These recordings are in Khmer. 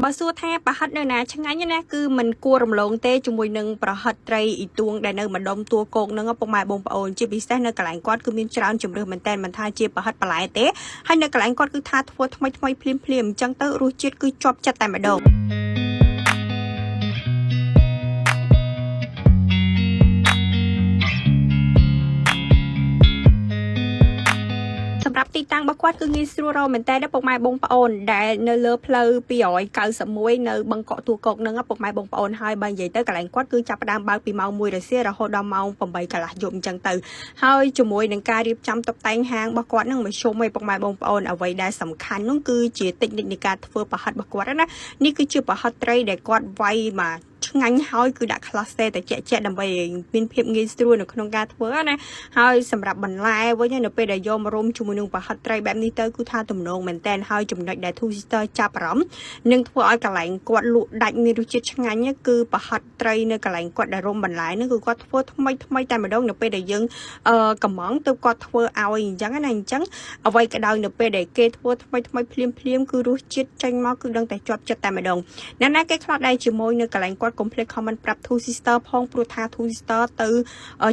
បើសួរថាប្រហិតនៅណាឆ្ងាញ់ណាគឺមិនគួររំលងទេជាមួយនឹងប្រហិតត្រីអ៊ីទួងដែលនៅម្ដុំតួគោកនឹងពុកម៉ែបងប្អូនជាពិសេសនៅកន្លែងគាត់គឺមានច្រើនជំរឿសមែនតើមិនថាជាប្រហិតបន្លែទេហើយនៅកន្លែងគាត់គឺថាធ្វើថ្មីភ្លាមអញ្ចឹងទៅរសជាតិគឺជាប់ចិត្តតែម្ដងសម្រាប់ទីតាំងរបស់គាត់គឺងាយស្រួលរកមែនតើពុកម៉ែបងប្អូនដែលនៅលើផ្លូវ291នៅបឹងកក់ទួគោកនឹងពុកម៉ែបងប្អូនហើយបើនិយាយទៅកន្លែងគាត់គឺចាប់ផ្ដើមបើកពីម៉ោង1រសៀលរហូតដល់ម៉ោង8កន្លះយប់អញ្ចឹងទៅហើយជាមួយនឹងការរៀបចំតុបតែងហាងរបស់គាត់នឹងមធ្យមឯពុកម៉ែបងប្អូនអ្វីដែលសំខាន់នោះគឺជាតិចនិចនៃការធ្វើប្រហិតរបស់គាត់ណានេះគឺជាប្រហិតត្រីដែលគាត់វាយមកឆ្ងាញ់ហើយគឺដាក់ cluster តែជាក់ដើម្បីមានភាពងាយស្រួលនៅក្នុងការធ្វើណាហើយសម្រាប់បន្លែវិញនៅពេលដែលយកមករុំជាមួយនឹងប្រហិតត្រីបែបនេះទៅគឺថាទំនងមែនតែនហើយចំណុចដែល Two Sister ចាប់អារម្មណ៍នឹងធ្វើឲ្យកន្លែងគាត់លក់ដាច់មានរសជាតិឆ្ងាញ់គឺប្រហិតត្រីនៅកន្លែងគាត់ដែលរុំបន្លែនោះគឺគាត់ធ្វើថ្មីតែម្ដងនៅពេលដែលយើងកំងទៅគាត់ធ្វើឲ្យអញ្ចឹងណាអញ្ចឹងអ្វីក៏ដោយនៅពេលដែលគេធ្វើថ្មីភ្លាមគឺរសជាតិចេញមកគឺដឹងតែជាប់ចិត្តតែម្ដងណាគេខ្លាចដែរជាមួយនៅកន្លែងគាត់complex comment ប្រាប់ Two Sister ផងព្រោះថា Two Sister ទៅ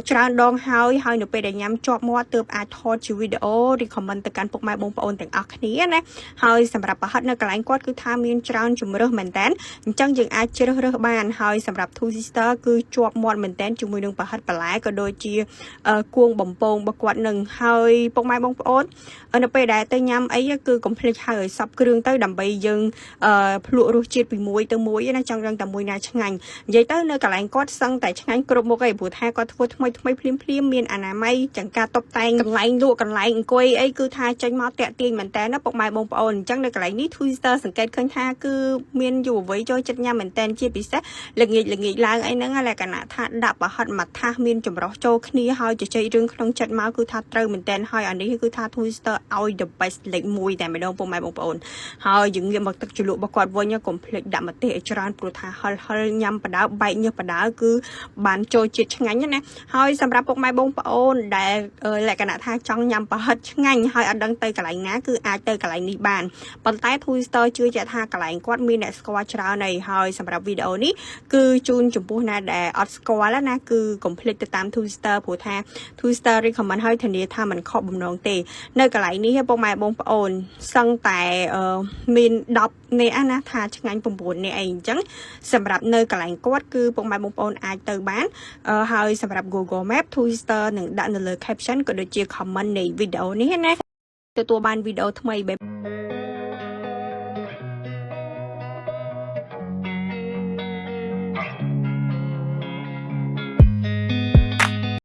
ច្រើនដងហើយនៅពេលដែលញ៉ាំជាប់មាត់ទើបអាចថតជាវីដេអូ recommend ទៅកាន់ពុកម៉ែបងប្អូនទាំងអស់គ្នាណាហើយសម្រាប់ប្រហិតនៅកន្លែងគាត់គឺថាមានច្រើនជម្រើសមែនតើអញ្ចឹងយើងអាចជ្រើសរើសបានហើយសម្រាប់ Two Sister គឺជាប់មាត់មែនតើជាមួយនឹងប្រហិតបន្លែក៏ដូចជាគួងបំពងរបស់គាត់នឹងហើយពុកម៉ែបងប្អូននៅពេលដែលទៅញ៉ាំអីគឺ complex ហើយឲ្យសពគ្រឿងទៅដើម្បីយើងភ្លក់រសជាតិពីមួយទៅមួយណាចង់រឹងតែមួយណាឆ្ងាញ់និយាយទៅនៅកន្លែងគាត់សឹងតែឆ្ងាញ់គ្រប់មុខឯងព្រោះថាគាត់ធ្វើថ្មីភ្លាមមានអនាម័យចង្ការតុបតែងកន្លែងលក់កន្លែងអង្គុយអីគឺថាចេញមកតាក់ទាញមែនតើណាពុកម៉ែបងប្អូនអញ្ចឹងនៅកន្លែងនេះ Two Sister សង្កេតឃើញថាគឺមានយុវវ័យចូលចិត្តញ៉ាំមែនតើជាពិសេសល្ងាចឡើងអីហ្នឹងលក្ខណៈថាដាក់ប្រហិតមួយថាសមានចម្រោះចូលគ្នាហើយជជែករឿងក្នុងចិត្តមកគឺថាត្រូវមែនតើហើយអានេះគឺថា Two Sister ឲ្យ the best លេខ1តែម្ដងពុកម៉ែបងប្អូនហើយយើងងាកមកទឹកជ្រលក់របស់គាត់វិញកុំភ្លេចដាក់ម្ទេសឲ្យច្រើនព្រោះថាហិលញ៉ាំបដៅបែកញើសបដៅគឺបានចូលជាតិឆ្ងាញ់ណាហើយសម្រាប់ពុកម៉ែបងប្អូនដែលលក្ខណៈថាចង់ញ៉ាំប្រហិតឆ្ងាញ់ហើយអត់ដឹងទៅកន្លែងណាគឺអាចទៅកន្លែងនេះបានប៉ុន្តែ Two Sister ជឿជាក់ថាកន្លែងគាត់មានអ្នកស្គាល់ច្រើនហើយសម្រាប់វីដេអូនេះគឺជូនចំពោះណាដែលអត់ស្គាល់ណាគឺកុំភ្លេចទៅតាម Two Sister ព្រោះថា Two Sister recommend ឲ្យធានាថាมันខកបំណងទេនៅកន្លែងនេះពុកម៉ែបងប្អូនសឹងតែមាន10នាក់ណាថាឆ្ងាញ់9នាក់អីអញ្ចឹងសម្រាប់នៅកន្លែងគាត់គឺពុកម៉ែបងប្អូនអាចទៅបានហើយសម្រាប់ Google Map Two Sister នឹងដាក់នៅលើ caption ក៏ដូចជា comment នៃវីដេអូនេះណាទទួលបានវីដេអូថ្មីបែប